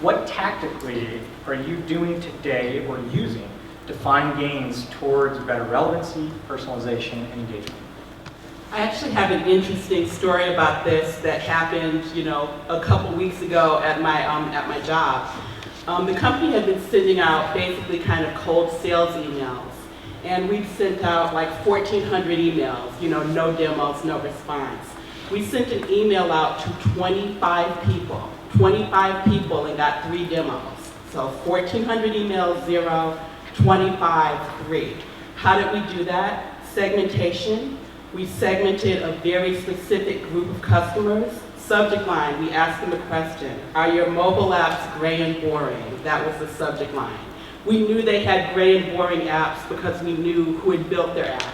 What tactically are you doing today or using to find gains towards better relevancy, personalization, and engagement? I actually have an interesting story about this that happened, a couple weeks ago at my job. The company had been sending out basically kind of cold sales emails, and we've sent out like 1,400 emails, no demos, no response. We sent an email out to 25 people and got 3 demos. So 1,400 emails, 0, 25, 3. How did we do that? Segmentation. We segmented a very specific group of customers. Subject line, we asked them a question. Are your mobile apps gray and boring? That was the subject line. We knew they had gray and boring apps because we knew who had built their apps.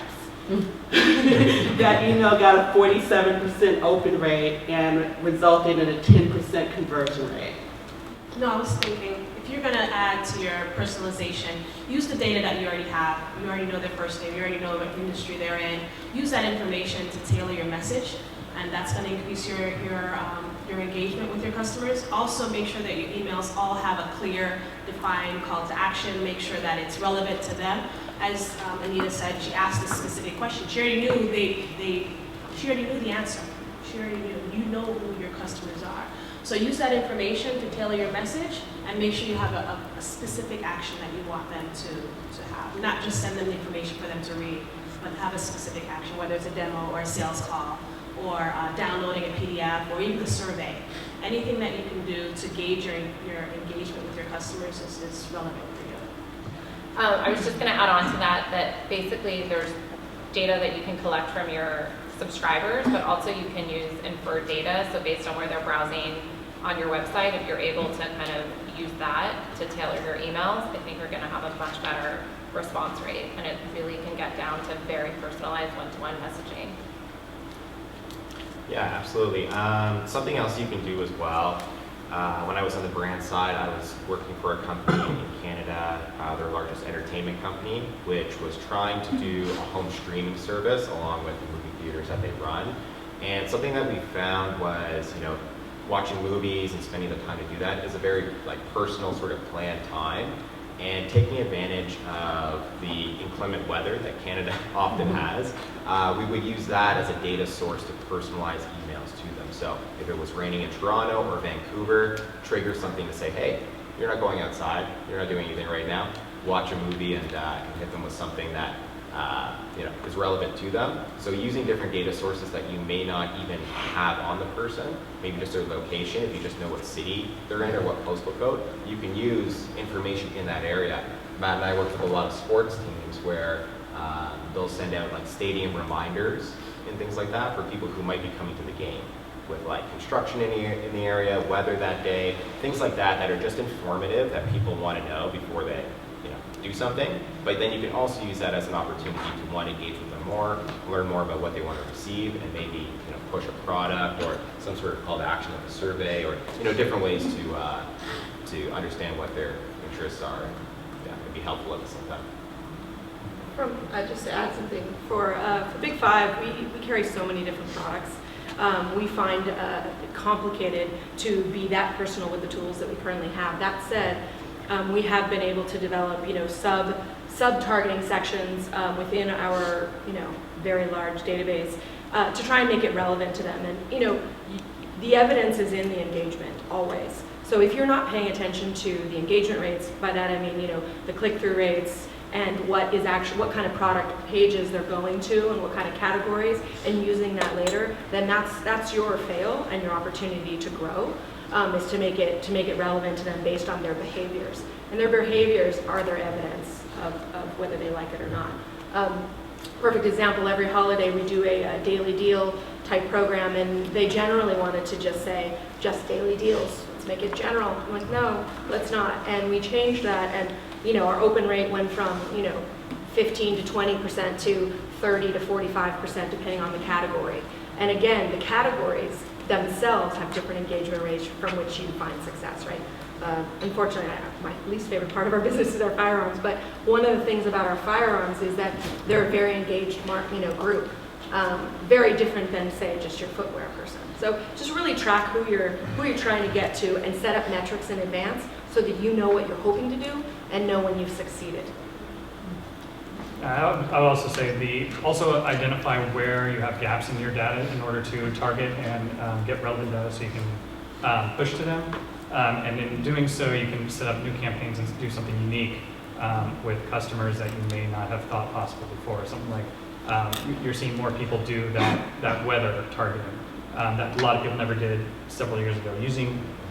That email got a 47% open rate and resulted in a 10% conversion rate. No, I was thinking, if you're going to add to your personalization, use the data that you already have. You already know their first name, you already know what industry they're in. Use that information to tailor your message, and that's going to increase your engagement with your customers. Also, make sure that your emails all have a clear, defined call to action. Make sure that it's relevant to them. As Anita said, she asked a specific question. She already knew she already knew the answer. She already knew. You know who your customers are. So use that information to tailor your message, and make sure you have a specific action that you want them to have. Not just send them the information for them to read, but have a specific action, whether it's a demo or a sales call, or downloading a PDF, or even a survey. Anything that you can do to gauge your engagement with your customers is relevant for you. I was just going to add on to that basically there's data that you can collect from your subscribers, but also you can use inferred data. So based on where they're browsing on your website, if you're able to kind of use that to tailor your emails, I think you're going to have a much better response rate, and it really can get down to very personalized one-to-one messaging. Yeah, absolutely. Something else you can do as well. When I was on the brand side, I was working for a company in Canada, their largest entertainment company, which was trying to do a home streaming service along with the movie theaters that they run. And something that we found was, watching movies and spending the time to do that is a very personal sort of planned time. And taking advantage of the inclement weather that Canada often has, we would use that as a data source to personalize emails to them. So if it was raining in Toronto or Vancouver, trigger something to say, hey, you're not going outside, you're not doing anything right now, watch a movie, and can hit them with something that is relevant to them. So using different data sources that you may not even have on the person, maybe just their location, if you just know what city they're in or what postal code, you can use information in that area. Matt and I work with a lot of sports teams where they'll send out stadium reminders and things like that for people who might be coming to the game, with construction in the area, weather that day, things like that are just informative that people want to know before they do something. But then you can also use that as an opportunity to engage with them more, learn more about what they want to receive, and maybe push a product or some sort of call to action like a survey, or different ways to understand what their interests are. Yeah, it'd be helpful at the same time. Just to add something, for Big Five, we carry so many different products. We find it complicated to be that personal with the tools that we currently have. That said, we have been able to develop, sub-targeting sections within our, very large database to try and make it relevant to them. And, the evidence is in the engagement, always. So if you're not paying attention to the engagement rates, by that I mean, the click-through rates and what kind of product pages they're going to and what kind of categories, and using that later, then that's your fail and your opportunity to grow. Is to make it relevant to them based on their behaviors. And their behaviors are their evidence of whether they like it or not. Perfect example, every holiday we do a daily deal type program, and they generally wanted to just say, just daily deals. Let's make it general. I'm like, no, let's not. And we changed that, and our open rate went from 15 to 20% to 30 to 45% depending on the category. And again, the categories themselves have different engagement rates from which you find success, right? Unfortunately, my least favorite part of our business is our firearms, but one of the things about our firearms is that they're a very engaged group. Very different than, say, just your footwear person. So just really track who you're trying to get to and set up metrics in advance so that you know what you're hoping to do and know when you've succeeded. I would also say also identify where you have gaps in your data in order to target and get relevant data so you can push to them. And in doing so, you can set up new campaigns and do something unique with customers that you may not have thought possible before. Something like you're seeing more people do that weather targeting that a lot of people never did several years ago.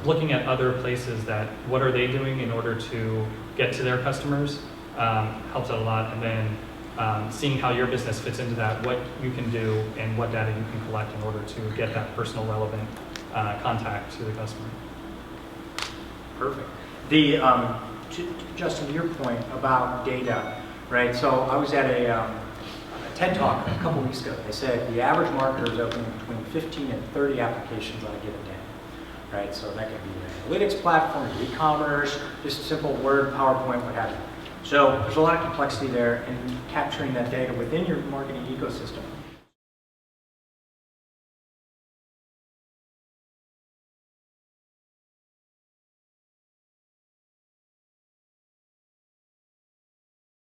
Looking at other places what are they doing in order to get to their customers helps out a lot. And then seeing how your business fits into that, what you can do and what data you can collect in order to get that personal relevant contact to the customer. Perfect. Justin, to your point about data, right? So I was at a TED Talk a couple weeks ago. They said the average marketer is opening between 15 and 30 applications on a given day, right? So that could be an analytics platform, e-commerce, just simple Word, PowerPoint, what have you. So there's a lot of complexity there in capturing that data within your marketing ecosystem.